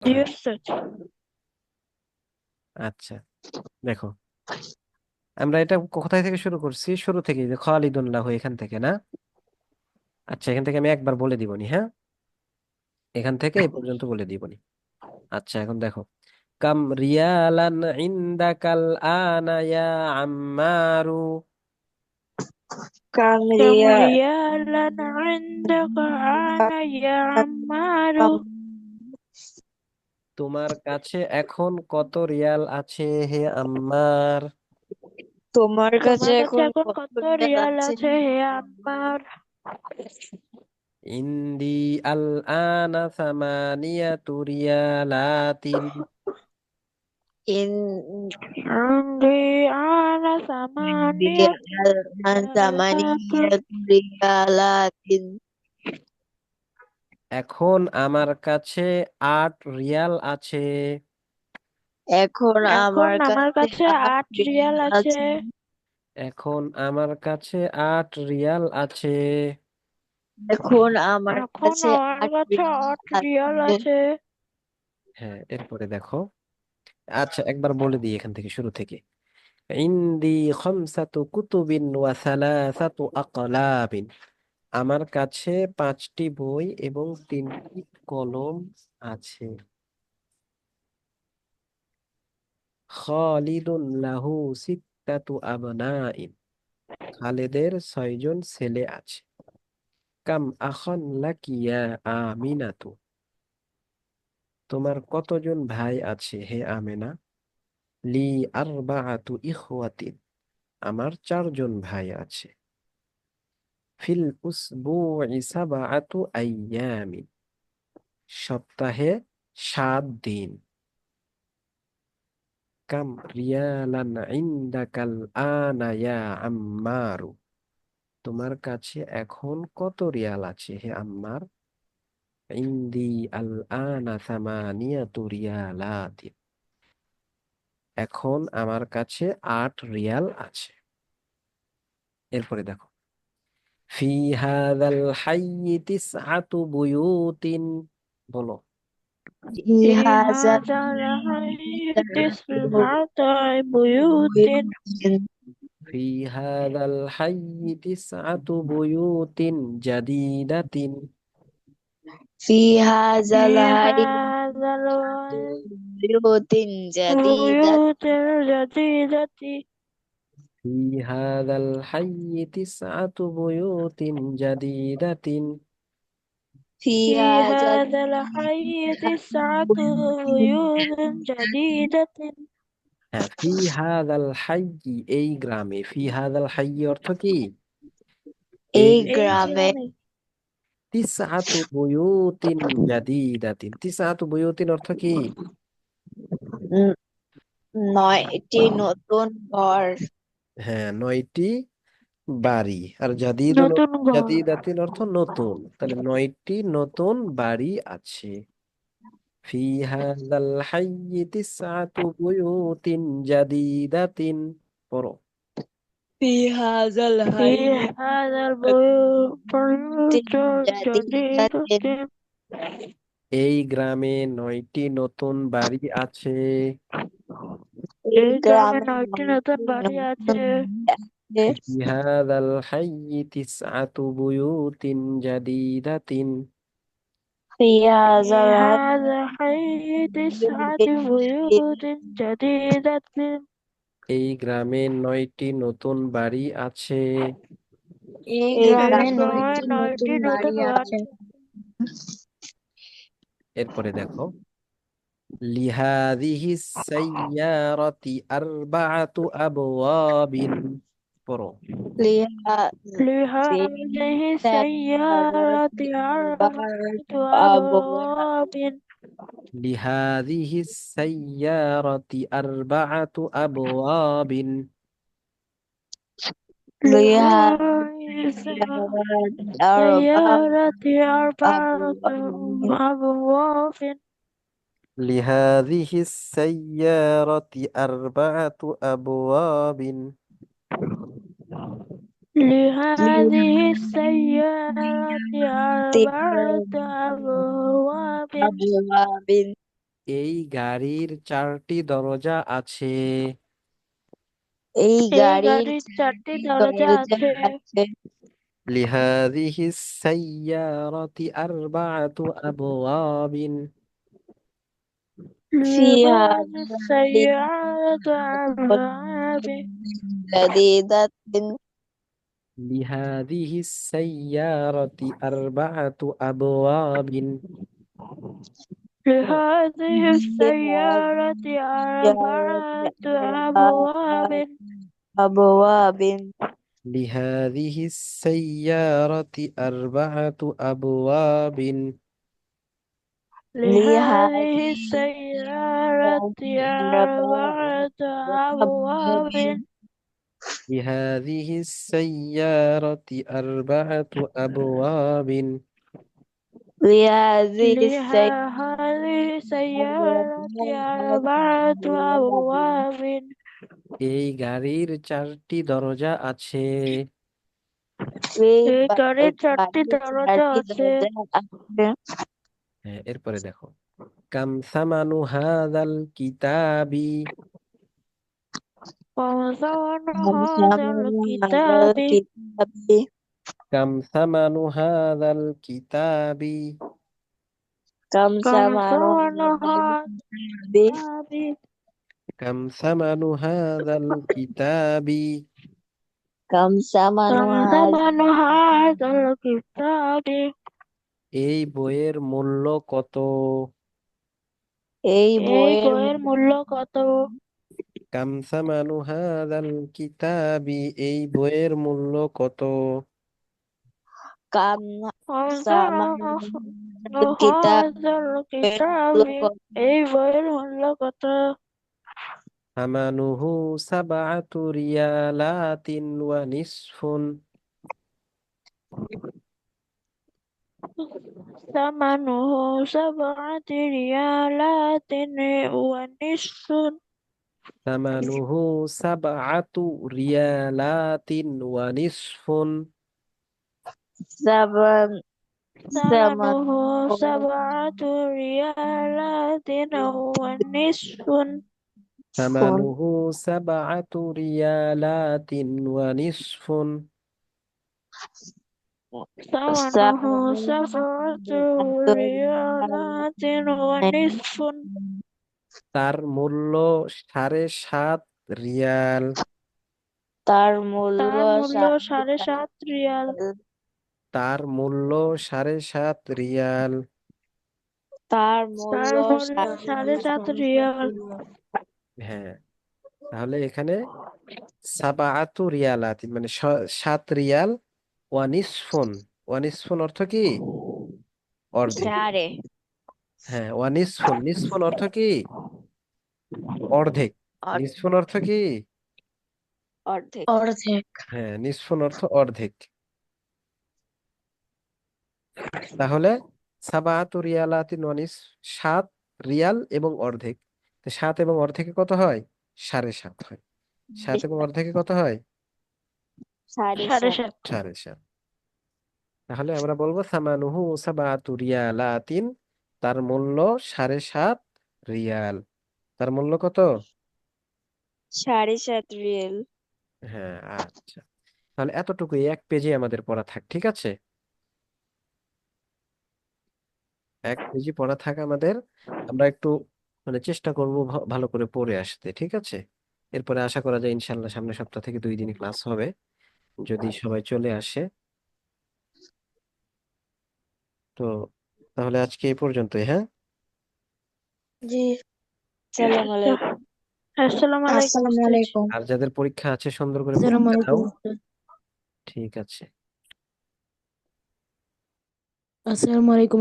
জি হয়। স্যার। আচ্ছা, দেখো আমরা এটা কোথায় থেকে শুরু করছি? শুরু থেকে, যে খালিদুন লাহু, এখান থেকে না? আচ্ছা, এখান থেকে আমি একবার বলে দিবনি, হ্যাঁ? এখান থেকে এই পর্যন্ত বলে দিবনি। আচ্ছা, এখন দেখো, কাম রিয়ালান ইনদাকাল আনা ইয়া আম্মারু। كم কামরিয়া ريالا عندك أنا يا عمار؟ তোমার কাছে এখন কত রিয়াল আছে হে আম্মার? তোমার কাছে তোমার কাছে এখন এখন কত কত রিয়াল রিয়াল আছে? আছে হে আম্মার? ইন্দি আল আনা সামানিয়াতু রিয়ালাতিন। ইন عندي أنا عندي ثمانية ريالات. ثمانية ريالات। এখন আমার কাছে 8 রিয়াল আছে। এখন এখন আমার আমার কাছে কাছে 8 রিয়াল রিয়াল আছে। আছে। এখন আমার কাছে 8 রিয়াল আছে। এখন আমার এখন কাছে আমার 8 কাছে রিয়াল 8 রিয়াল আছে। আছে। হ্যাঁ, এরপরে দেখো। আচ্ছা, একবার বলে দিই এখান থেকে, শুরু থেকে। ইন্দি খামসাতু কুতুবিন ওয়া সালাসাতু আকলাবিন। আমার কাছে 5টি বই এবং 3টি কলম আছে। খালিদুন লাহু সিত্তাতু আবনাইন। খালেদের 6জন ছেলে আছে। কাম আখান লাকি ইয়া আমিনাতু। তোমার কতজন ভাই আছে হে আমেনা? লি আরবাআতু ইখওয়াতিন। আমার 4জন ভাই আছে। ফিল উসবুই সাবআতু আইয়ামিন। সপ্তাহে 7 দিন। কাম রিয়ালান ইনদাকাল আনা ইয়া আম্মারু। তোমার কাছে এখন কত রিয়াল আছে হে আম্মার? ইন্দি আল আনা সামানিয়াতু রিয়ালাতিন। এখন আমার কাছে 8 রিয়াল আছে। এরপরে দেখো, ফি হাযাল হাইয়্যি তিসআতু বুয়ুতিন। বলো। في في هذا هذا الحي 9 بيوت. ফি হাযাল হাইয়্যি তিসআতু বুয়ুতিন জাদিদাতিন। في هذا في الحي هذا البيوت بيوت جديدة. الجديدة. ফি হাযাল হাইয়্যি তিসআতু বুয়ুতিন জাদিদাতিন। في في هذا هذا الحي تسعة البيوت بيوت جديدة. হ্যাঁ, ফি হাযাল হাইয়্যি, এই গ্রামে। ফি হাযাল হাইয়্যি অর্থ কি? এই এই এই গ্রামে গ্রামে। তিসআতু বুয়ুতিন জাদিদাতিন। তিসআতু বুয়ুতিন অর্থ কি? উম, 9টি নতুন ঘর। হ্যাঁ, 9টি বাড়ি। আর জাদিদুন, নতুন ঘর। জাদিদাতিন অর্থ নতুন। তাহলে 9টি নতুন বাড়ি আছে। ফি হাযাল হাইয়্যি তিসআতু বুয়ুতিন জাদিদাতিন। পড়ো। في هذا في الحي هذا بيوت البيوت جديدة। الجديدة. এই গ্রামে 9টি নতুন বাড়ি আছে। এই এই গ্রামে গ্রামে 9টি নতুন 9টি বাড়ি নতুন আছে। বাড়ি ফি আছে। হাযাল হাইয়্যি তিসআতু বুয়ুতিন জাদিদাতিন। في هذا في الحي هذا الحي 9 بيوت بيوت. جديدة. এই গ্রামে 9টি নতুন বাড়ি আছে। এই এই গ্রামে গ্রামে 9টি নতুন 9টি নতুন বাড়ি বাড়ি আছে। আছে। এরপরে দেখো, লিহাযিহি সাইয়্যারাতি আরবাআতু আবওয়াবিন। পড়ো। لها في لهذه السيارة السيارة أربعة 4 أبواب. أبواب. লিহাযিহি সাইয়্যারাতি আরবাআতু আবওয়াবিন। لها لهذه السيارة السيارة 4 أبواب. أبواب. লিহাযিহি সাইয়্যারাতি আরবাআতু আবওয়াবিন। لهذه لهذه السيارة السيارة 4 أبواب. أبواب. এই গাড়ির 4টি দরজা আছে। এই এই গাড়ির গাড়ির 4টি 4টি দরজা দরজা আছে। আছে। لهذه السيارة 4 أبواب. فيها لهذه السيارة أبواب. جديدة. لهذه السيارة 4 أبواب. لهذه السيارة لهذه 4 أبواب. أبواب. لهذه السيارة 4 أبواب. لهذه لهذه السيارة أربعة 4 أبواب. أبواب. لهذه السيارة 4 أبواب. لهذه لهذه السيارة 4 أبواب. এই গাড়ির 4টি দরজা আছে। এই গাড়ির 4টি দরজা আছে। হ্যাঁ, এরপরে দেখো কাম সামানু হাদাল কিতাবি। ومثوى هذا الكتاب. কাম সামানু হাদাল কিতাবি। كم ثمن ومثوى هذا الكتاب؟ الكتاب. কাম সামানু হাদাল কিতাবি। كم ثمن كم هذا؟ ثمن هذا الكتاب. এই বইয়ের মূল্য কত? এই এই বইয়ের বইয়ের মূল্য কত? কাম সামানু হাদাল কিতাবি। এই বইয়ের মূল্য কত? كم كم ثمن ثمن هذا الكتاب؟ هذا الكتاب. এই বইয়ের মূল্য কত? সামানুহু সাবআতু রিয়ালাতিন ওয়া নিসফুন। ثمنه 7 ريالات ونصف. সামানুহু সাবআতু রিয়ালাতিন ওয়া নিসফুন। ثمن ثمنه 7 ريالات ونصف. সামানুহু সাবআতু রিয়ালাতিন ওয়া নিসফুন। ثمنه 7 ريالات ونصف. তার মূল্য 7.5 রিয়াল। তার মূল্য তার মূল্য 7.5 রিয়াল। তার মূল্য 7.5 রিয়াল। তার তার মূল্য মূল্য 7.5 রিয়াল। হ্যাঁ, তাহলে এখানে সাবআতু রিয়ালাতিন মানে 7 রিয়াল। ওয়া নিসফুন। ওয়া নিসফুন অর্থ কি? অর্ধেক। সাড়ে হ্যাঁ, ওয়া নিসফুন। নিসফুন অর্থ কি? অর্ধেক। নিসফুন অর্থ কি? অর্ধেক। হ্যাঁ, নিসফুন অর্থ অর্ধেক। তাহলে সাবআতু রিয়ালাতিন ওয়া নিস 7 রিয়াল এবং অর্ধেক। তো 7 এবং অর্ধেকে কত হয়? 7.5 হয়। 7 এবং অর্ধেকে কত হয়? 7.5। 7.5। তাহলে আমরা বলবো সামানুহু সাবআতু রিয়ালাতিন। তার মূল্য 7.5 রিয়াল। তার মূল্য কত? 7.5 রিয়াল। হ্যাঁ, আচ্ছা। তাহলে এতটুকুই এক পেজে আমাদের পড়া থাক, ঠিক আছে? এক পেজে পড়া থাক আমাদের। আমরা একটু মানে চেষ্টা করব ভালো করে পড়ে আসতে, ঠিক আছে? এরপরে আশা করা যায় ইনশাল্লাহ সামনের সপ্তাহ থেকে 2 দিনই ক্লাস হবে, যদি সবাই চলে আসে। তো তাহলে আজকে এই পর্যন্তই, হ্যাঁ? জি। আসসালামু আলাইকুম। আসসালামু আলাইকুম। আর যাদের পরীক্ষা আছে সুন্দর করে পরীক্ষা দাও। ঠিক আছে। আসসালামু আলাইকুম।